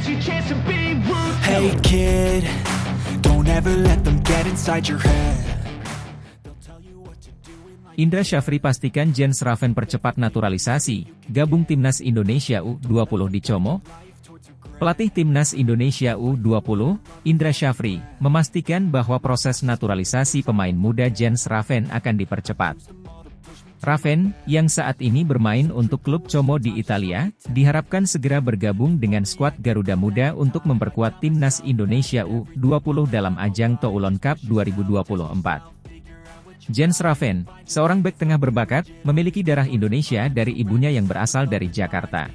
Hey kid, don't ever let them get inside your head. Indra Syafri pastikan Jens Raven percepat naturalisasi, gabung Timnas Indonesia U20 di Como. Pelatih Timnas Indonesia U20, Indra Syafri, memastikan bahwa proses naturalisasi pemain muda Jens Raven akan dipercepat. Raven, yang saat ini bermain untuk klub Como di Italia, diharapkan segera bergabung dengan skuad Garuda Muda untuk memperkuat Timnas Indonesia U20 dalam ajang Toulon Cup 2024. Jens Raven, seorang bek tengah berbakat, memiliki darah Indonesia dari ibunya yang berasal dari Jakarta.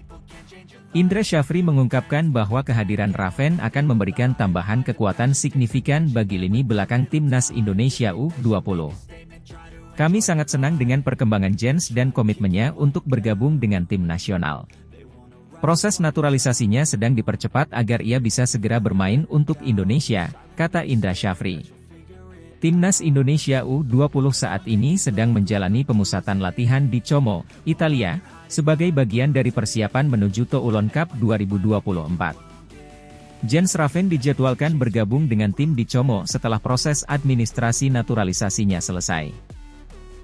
Indra Syafri mengungkapkan bahwa kehadiran Raven akan memberikan tambahan kekuatan signifikan bagi lini belakang Timnas Indonesia U20. Kami sangat senang dengan perkembangan Jens dan komitmennya untuk bergabung dengan tim nasional. Proses naturalisasinya sedang dipercepat agar ia bisa segera bermain untuk Indonesia, kata Indra Syafri. Timnas Indonesia U20 saat ini sedang menjalani pemusatan latihan di Como, Italia, sebagai bagian dari persiapan menuju Toulon Cup 2024. Jens Raven dijadwalkan bergabung dengan tim di Como setelah proses administrasi naturalisasinya selesai.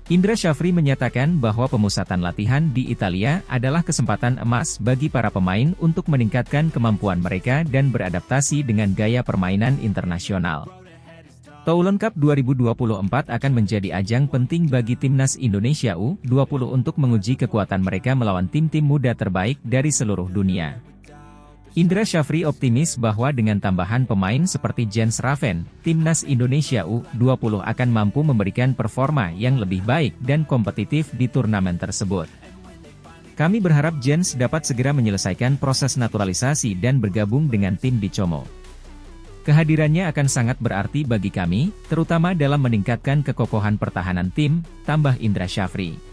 Indra Syafri menyatakan bahwa pemusatan latihan di Italia adalah kesempatan emas bagi para pemain untuk meningkatkan kemampuan mereka dan beradaptasi dengan gaya permainan internasional. Toulon Cup 2024 akan menjadi ajang penting bagi Timnas Indonesia U20 untuk menguji kekuatan mereka melawan tim-tim muda terbaik dari seluruh dunia. Indra Syafri optimis bahwa dengan tambahan pemain seperti Jens Raven, Timnas Indonesia U20 akan mampu memberikan performa yang lebih baik dan kompetitif di turnamen tersebut. Kami berharap Jens dapat segera menyelesaikan proses naturalisasi dan bergabung dengan tim di Como. Kehadirannya akan sangat berarti bagi kami, terutama dalam meningkatkan kekokohan pertahanan tim, tambah Indra Syafri.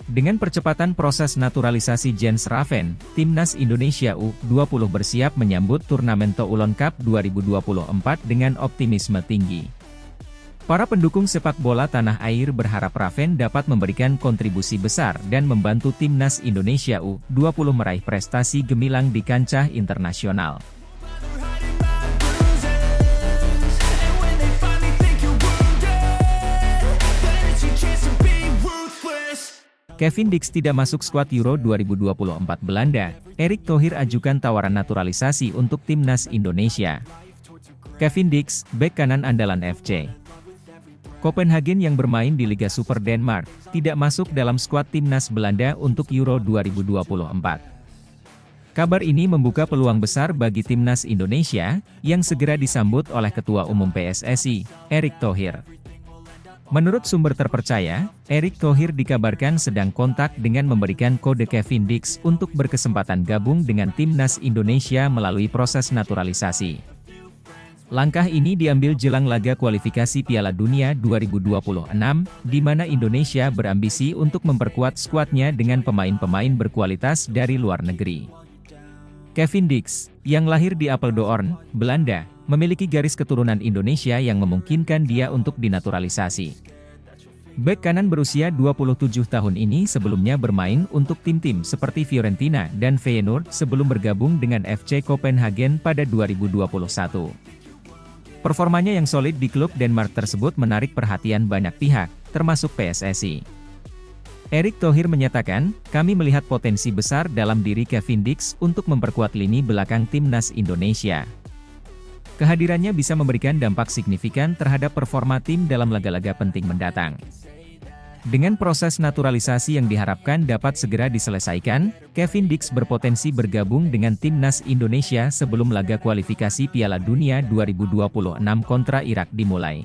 Dengan percepatan proses naturalisasi Jens Raven, Timnas Indonesia U20 bersiap menyambut turnamen Toulon Cup 2024 dengan optimisme tinggi. Para pendukung sepak bola tanah air berharap Raven dapat memberikan kontribusi besar dan membantu Timnas Indonesia U20 meraih prestasi gemilang di kancah internasional. Kevin Dix tidak masuk skuad Euro 2024 Belanda. Erick Thohir ajukan tawaran naturalisasi untuk Timnas Indonesia. Kevin Dix, bek kanan andalan FC Copenhagen yang bermain di Liga Super Denmark, tidak masuk dalam skuad Timnas Belanda untuk Euro 2024. Kabar ini membuka peluang besar bagi Timnas Indonesia, yang segera disambut oleh Ketua Umum PSSI, Erick Thohir. Menurut sumber terpercaya, Erick Thohir dikabarkan sedang kontak dengan memberikan kode Kevin Dix untuk berkesempatan gabung dengan Timnas Indonesia melalui proses naturalisasi. Langkah ini diambil jelang laga kualifikasi Piala Dunia 2026, di mana Indonesia berambisi untuk memperkuat skuadnya dengan pemain-pemain berkualitas dari luar negeri. Kevin Dix, yang lahir di Apeldoorn, Belanda, memiliki garis keturunan Indonesia yang memungkinkan dia untuk dinaturalisasi. Bek kanan berusia 27 tahun ini sebelumnya bermain untuk tim-tim seperti Fiorentina dan Feyenoord sebelum bergabung dengan FC Copenhagen pada 2021. Performanya yang solid di klub Denmark tersebut menarik perhatian banyak pihak, termasuk PSSI. Erick Thohir menyatakan, kami melihat potensi besar dalam diri Kevin Dix untuk memperkuat lini belakang Timnas Indonesia. Kehadirannya bisa memberikan dampak signifikan terhadap performa tim dalam laga-laga penting mendatang. Dengan proses naturalisasi yang diharapkan dapat segera diselesaikan, Kevin Dix berpotensi bergabung dengan Timnas Indonesia sebelum laga kualifikasi Piala Dunia 2026 kontra Irak dimulai.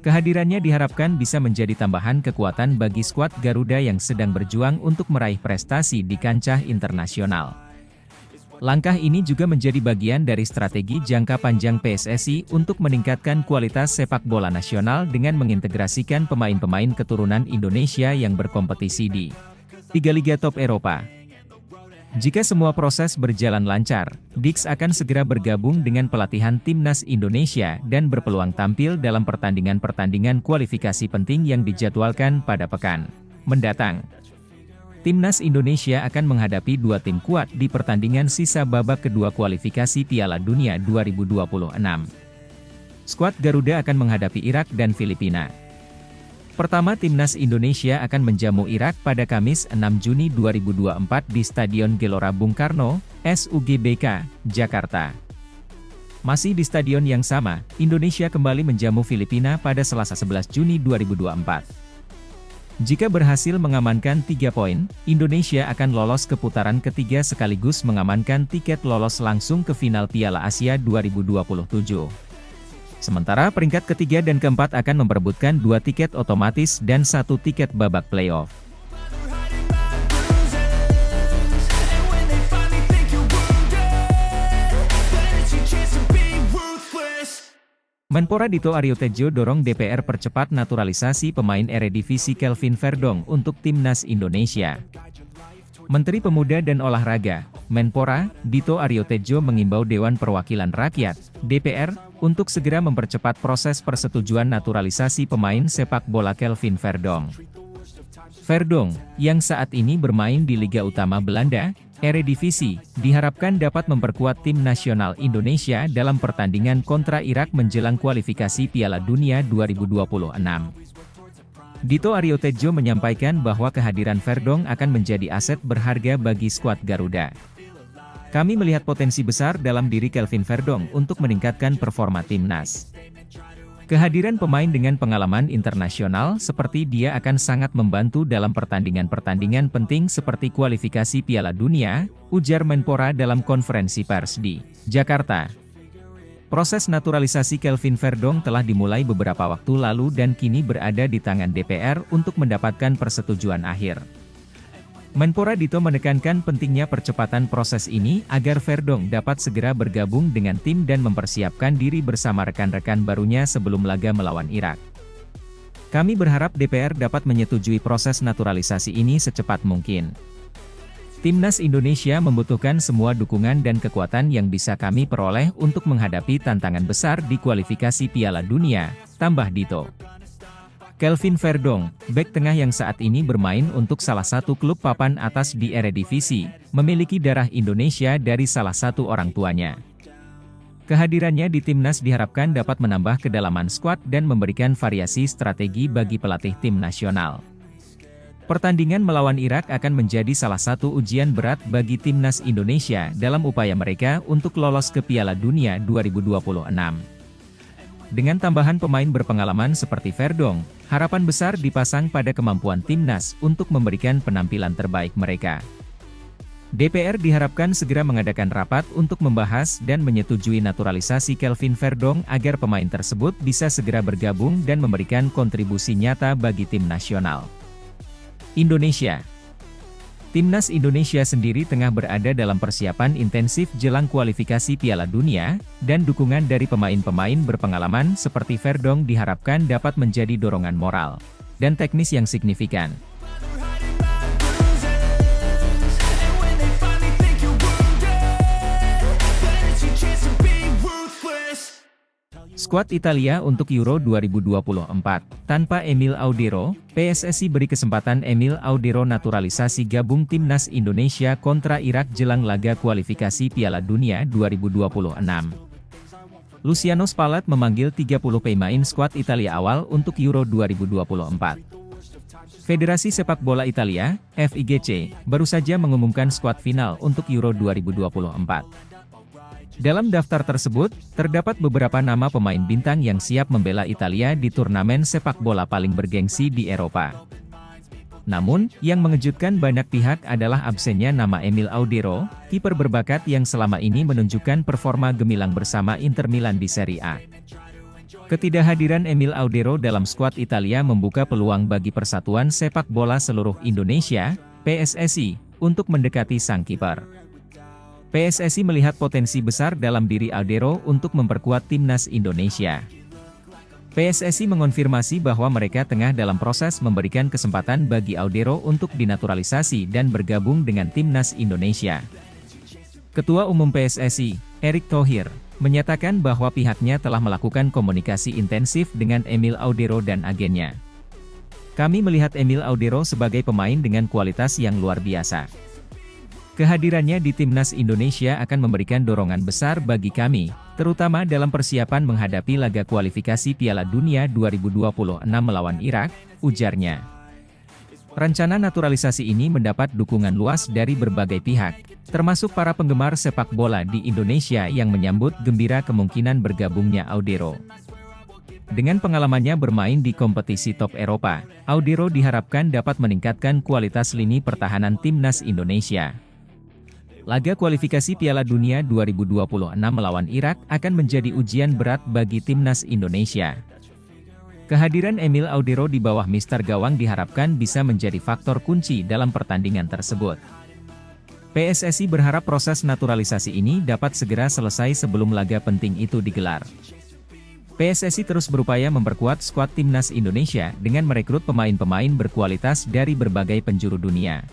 Kehadirannya diharapkan bisa menjadi tambahan kekuatan bagi skuad Garuda yang sedang berjuang untuk meraih prestasi di kancah internasional. Langkah ini juga menjadi bagian dari strategi jangka panjang PSSI untuk meningkatkan kualitas sepak bola nasional dengan mengintegrasikan pemain-pemain keturunan Indonesia yang berkompetisi di tiga liga top Eropa. Jika semua proses berjalan lancar, Dix akan segera bergabung dengan pelatihan Timnas Indonesia dan berpeluang tampil dalam pertandingan-pertandingan kualifikasi penting yang dijadwalkan pada pekan mendatang. Timnas Indonesia akan menghadapi dua tim kuat di pertandingan sisa babak kedua kualifikasi Piala Dunia 2026. Skuad Garuda akan menghadapi Irak dan Filipina. Pertama, Timnas Indonesia akan menjamu Irak pada Kamis 6 Juni 2024 di Stadion Gelora Bung Karno, SUGBK, Jakarta. Masih di stadion yang sama, Indonesia kembali menjamu Filipina pada Selasa 11 Juni 2024. Jika berhasil mengamankan 3 poin, Indonesia akan lolos ke putaran ketiga sekaligus mengamankan tiket lolos langsung ke final Piala Asia 2027. Sementara peringkat ketiga dan keempat akan memperebutkan 2 tiket otomatis dan 1 tiket babak playoff. Menpora Dito Aryo Tejo dorong DPR percepat naturalisasi pemain Eredivisie Kelvin Verdong untuk Timnas Indonesia. Menteri Pemuda dan Olahraga, Menpora, Dito Aryo Tejo mengimbau Dewan Perwakilan Rakyat, DPR, untuk segera mempercepat proses persetujuan naturalisasi pemain sepak bola Kelvin Verdong. Verdong, yang saat ini bermain di Liga Utama Belanda, Eredivisie, diharapkan dapat memperkuat tim nasional Indonesia dalam pertandingan kontra Irak menjelang kualifikasi Piala Dunia 2026. Dito Aryo Tejo menyampaikan bahwa kehadiran Verdong akan menjadi aset berharga bagi skuad Garuda. Kami melihat potensi besar dalam diri Kelvin Verdong untuk meningkatkan performa timnas. Kehadiran pemain dengan pengalaman internasional seperti dia akan sangat membantu dalam pertandingan-pertandingan penting seperti kualifikasi Piala Dunia, ujar Menpora dalam konferensi pers di Jakarta. Proses naturalisasi Kelvin Verdong telah dimulai beberapa waktu lalu dan kini berada di tangan DPR untuk mendapatkan persetujuan akhir. Menpora Dito menekankan pentingnya percepatan proses ini agar Verdong dapat segera bergabung dengan tim dan mempersiapkan diri bersama rekan-rekan barunya sebelum laga melawan Irak. Kami berharap DPR dapat menyetujui proses naturalisasi ini secepat mungkin. Timnas Indonesia membutuhkan semua dukungan dan kekuatan yang bisa kami peroleh untuk menghadapi tantangan besar di kualifikasi Piala Dunia, tambah Dito. Kelvin Verdong, bek tengah yang saat ini bermain untuk salah satu klub papan atas di Eredivisie, memiliki darah Indonesia dari salah satu orang tuanya. Kehadirannya di timnas diharapkan dapat menambah kedalaman skuad dan memberikan variasi strategi bagi pelatih tim nasional. Pertandingan melawan Irak akan menjadi salah satu ujian berat bagi timnas Indonesia dalam upaya mereka untuk lolos ke Piala Dunia 2026. Dengan tambahan pemain berpengalaman seperti Verdong, harapan besar dipasang pada kemampuan timnas untuk memberikan penampilan terbaik mereka. DPR diharapkan segera mengadakan rapat untuk membahas dan menyetujui naturalisasi Kelvin Verdong agar pemain tersebut bisa segera bergabung dan memberikan kontribusi nyata bagi tim nasional Indonesia. Timnas Indonesia sendiri tengah berada dalam persiapan intensif jelang kualifikasi Piala Dunia, dan dukungan dari pemain-pemain berpengalaman seperti Verdong diharapkan dapat menjadi dorongan moral dan teknis yang signifikan. Skuad Italia untuk Euro 2024, tanpa Emil Audero, PSSI beri kesempatan Emil Audero naturalisasi gabung Timnas Indonesia kontra Irak jelang laga kualifikasi Piala Dunia 2026. Luciano Spalletti memanggil 30 pemain skuad Italia awal untuk Euro 2024. Federasi Sepak Bola Italia, FIGC, baru saja mengumumkan skuad final untuk Euro 2024. Dalam daftar tersebut, terdapat beberapa nama pemain bintang yang siap membela Italia di turnamen sepak bola paling bergengsi di Eropa. Namun, yang mengejutkan banyak pihak adalah absennya nama Emil Audero, kiper berbakat yang selama ini menunjukkan performa gemilang bersama Inter Milan di Serie A. Ketidakhadiran Emil Audero dalam skuad Italia membuka peluang bagi Persatuan Sepak Bola Seluruh Indonesia, PSSI, untuk mendekati sang kiper. PSSI melihat potensi besar dalam diri Audero untuk memperkuat timnas Indonesia. PSSI mengonfirmasi bahwa mereka tengah dalam proses memberikan kesempatan bagi Audero untuk dinaturalisasi dan bergabung dengan timnas Indonesia. Ketua Umum PSSI, Erick Thohir, menyatakan bahwa pihaknya telah melakukan komunikasi intensif dengan Emil Audero dan agennya. Kami melihat Emil Audero sebagai pemain dengan kualitas yang luar biasa. Kehadirannya di timnas Indonesia akan memberikan dorongan besar bagi kami, terutama dalam persiapan menghadapi laga kualifikasi Piala Dunia 2026 melawan Irak, ujarnya. Rencana naturalisasi ini mendapat dukungan luas dari berbagai pihak, termasuk para penggemar sepak bola di Indonesia yang menyambut gembira kemungkinan bergabungnya Audero. Dengan pengalamannya bermain di kompetisi top Eropa, Audero diharapkan dapat meningkatkan kualitas lini pertahanan timnas Indonesia. Laga kualifikasi Piala Dunia 2026 melawan Irak akan menjadi ujian berat bagi timnas Indonesia. Kehadiran Emil Audero di bawah mister gawang diharapkan bisa menjadi faktor kunci dalam pertandingan tersebut. PSSI berharap proses naturalisasi ini dapat segera selesai sebelum laga penting itu digelar. PSSI terus berupaya memperkuat skuad timnas Indonesia dengan merekrut pemain-pemain berkualitas dari berbagai penjuru dunia.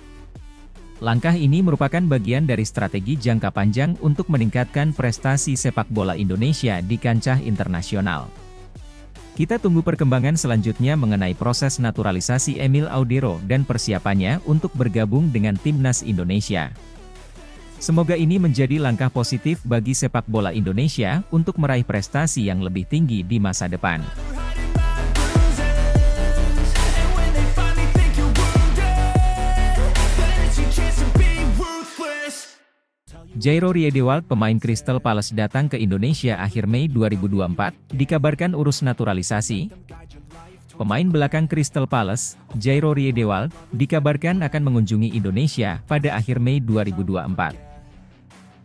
Langkah ini merupakan bagian dari strategi jangka panjang untuk meningkatkan prestasi sepak bola Indonesia di kancah internasional. Kita tunggu perkembangan selanjutnya mengenai proses naturalisasi Emil Audero dan persiapannya untuk bergabung dengan timnas Indonesia. Semoga ini menjadi langkah positif bagi sepak bola Indonesia untuk meraih prestasi yang lebih tinggi di masa depan. Jairo Riedewald, pemain Crystal Palace datang ke Indonesia akhir Mei 2024, dikabarkan urus naturalisasi. Pemain belakang Crystal Palace, Jairo Riedewald, dikabarkan akan mengunjungi Indonesia pada akhir Mei 2024.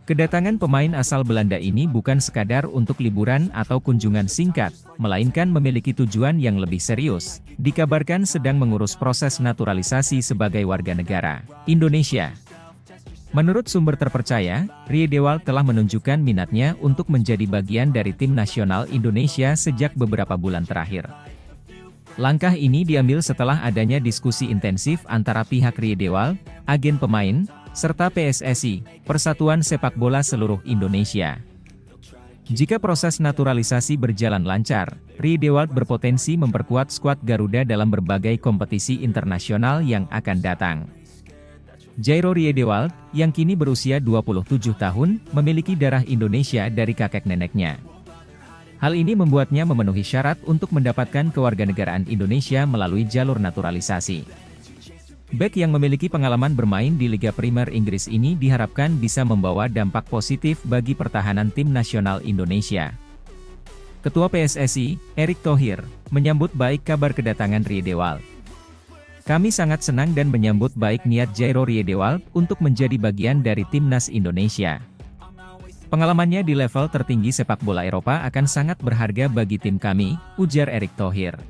Kedatangan pemain asal Belanda ini bukan sekadar untuk liburan atau kunjungan singkat, melainkan memiliki tujuan yang lebih serius. Dikabarkan sedang mengurus proses naturalisasi sebagai warga negara Indonesia. Menurut sumber terpercaya, Riedewald telah menunjukkan minatnya untuk menjadi bagian dari tim nasional Indonesia sejak beberapa bulan terakhir. Langkah ini diambil setelah adanya diskusi intensif antara pihak Riedewald, agen pemain, serta PSSI, Persatuan Sepak Bola Seluruh Indonesia. Jika proses naturalisasi berjalan lancar, Riedewald berpotensi memperkuat skuad Garuda dalam berbagai kompetisi internasional yang akan datang. Jairo Riedewald, yang kini berusia 27 tahun, memiliki darah Indonesia dari kakek neneknya. Hal ini membuatnya memenuhi syarat untuk mendapatkan kewarganegaraan Indonesia melalui jalur naturalisasi. Bek yang memiliki pengalaman bermain di Liga Primer Inggris ini diharapkan bisa membawa dampak positif bagi pertahanan tim nasional Indonesia. Ketua PSSI, Erick Thohir, menyambut baik kabar kedatangan Riedewald. Kami sangat senang dan menyambut baik niat Jairo Riedewald untuk menjadi bagian dari timnas Indonesia. Pengalamannya di level tertinggi sepak bola Eropa akan sangat berharga bagi tim kami, ujar Erick Thohir.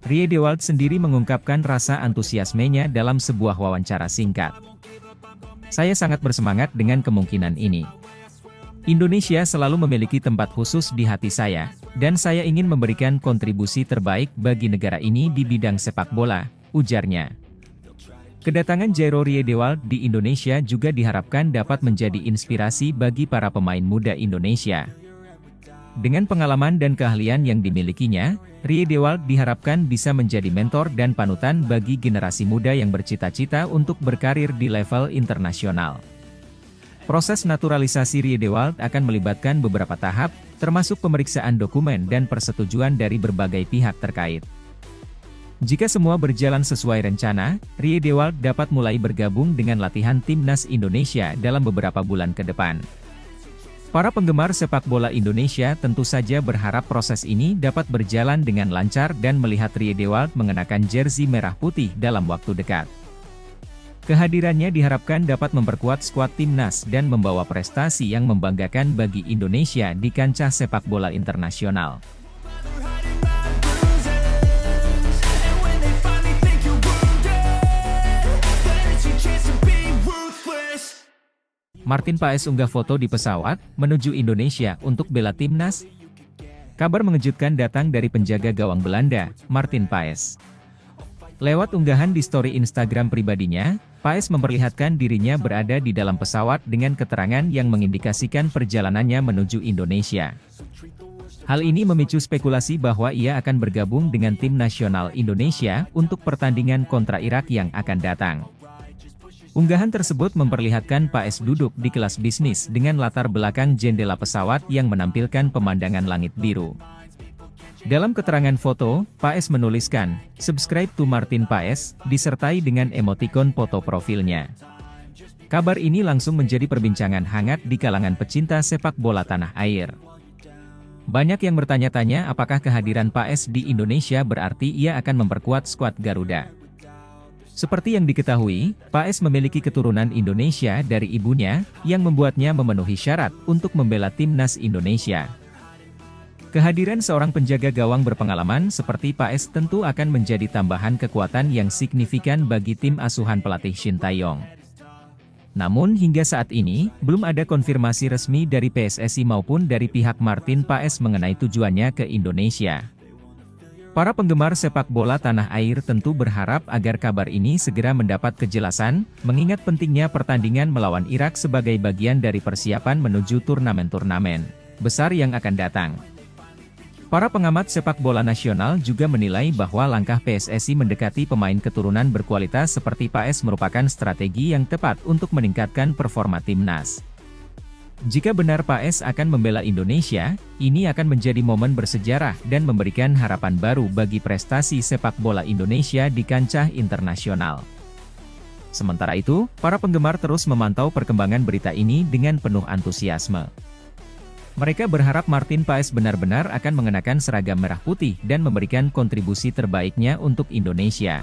Riedewald sendiri mengungkapkan rasa antusiasmenya dalam sebuah wawancara singkat. Saya sangat bersemangat dengan kemungkinan ini. Indonesia selalu memiliki tempat khusus di hati saya, dan saya ingin memberikan kontribusi terbaik bagi negara ini di bidang sepak bola, ujarnya. Kedatangan Jairo Riedewald di Indonesia juga diharapkan dapat menjadi inspirasi bagi para pemain muda Indonesia. Dengan pengalaman dan keahlian yang dimilikinya, Riedewald diharapkan bisa menjadi mentor dan panutan bagi generasi muda yang bercita-cita untuk berkarir di level internasional. Proses naturalisasi Riedewald akan melibatkan beberapa tahap, termasuk pemeriksaan dokumen dan persetujuan dari berbagai pihak terkait. Jika semua berjalan sesuai rencana, Riedewald dapat mulai bergabung dengan latihan timnas Indonesia dalam beberapa bulan ke depan. Para penggemar sepak bola Indonesia tentu saja berharap proses ini dapat berjalan dengan lancar dan melihat Riedewald mengenakan jersey merah putih dalam waktu dekat. Kehadirannya diharapkan dapat memperkuat skuad timnas dan membawa prestasi yang membanggakan bagi Indonesia di kancah sepak bola internasional. Martin Paes unggah foto di pesawat menuju Indonesia untuk bela timnas. Kabar mengejutkan datang dari penjaga gawang Belanda, Martin Paes. Lewat unggahan di story Instagram pribadinya, Paes memperlihatkan dirinya berada di dalam pesawat dengan keterangan yang mengindikasikan perjalanannya menuju Indonesia. Hal ini memicu spekulasi bahwa ia akan bergabung dengan tim nasional Indonesia untuk pertandingan kontra Irak yang akan datang. Unggahan tersebut memperlihatkan Paes duduk di kelas bisnis dengan latar belakang jendela pesawat yang menampilkan pemandangan langit biru. Dalam keterangan foto, Paes menuliskan, "Subscribe to Martin Paes," disertai dengan emotikon foto profilnya. Kabar ini langsung menjadi perbincangan hangat di kalangan pecinta sepak bola tanah air. Banyak yang bertanya-tanya apakah kehadiran Paes di Indonesia berarti ia akan memperkuat skuad Garuda. Seperti yang diketahui, Paes memiliki keturunan Indonesia dari ibunya, yang membuatnya memenuhi syarat untuk membela timnas Indonesia. Kehadiran seorang penjaga gawang berpengalaman seperti Paes tentu akan menjadi tambahan kekuatan yang signifikan bagi tim asuhan pelatih Shin Tae-yong. Namun hingga saat ini, belum ada konfirmasi resmi dari PSSI maupun dari pihak Martin Paes mengenai tujuannya ke Indonesia. Para penggemar sepak bola tanah air tentu berharap agar kabar ini segera mendapat kejelasan, mengingat pentingnya pertandingan melawan Irak sebagai bagian dari persiapan menuju turnamen-turnamen besar yang akan datang. Para pengamat sepak bola nasional juga menilai bahwa langkah PSSI mendekati pemain keturunan berkualitas seperti Paes merupakan strategi yang tepat untuk meningkatkan performa timnas. Jika benar Paes akan membela Indonesia, ini akan menjadi momen bersejarah dan memberikan harapan baru bagi prestasi sepak bola Indonesia di kancah internasional. Sementara itu, para penggemar terus memantau perkembangan berita ini dengan penuh antusiasme. Mereka berharap Martin Paes benar-benar akan mengenakan seragam merah putih dan memberikan kontribusi terbaiknya untuk Indonesia.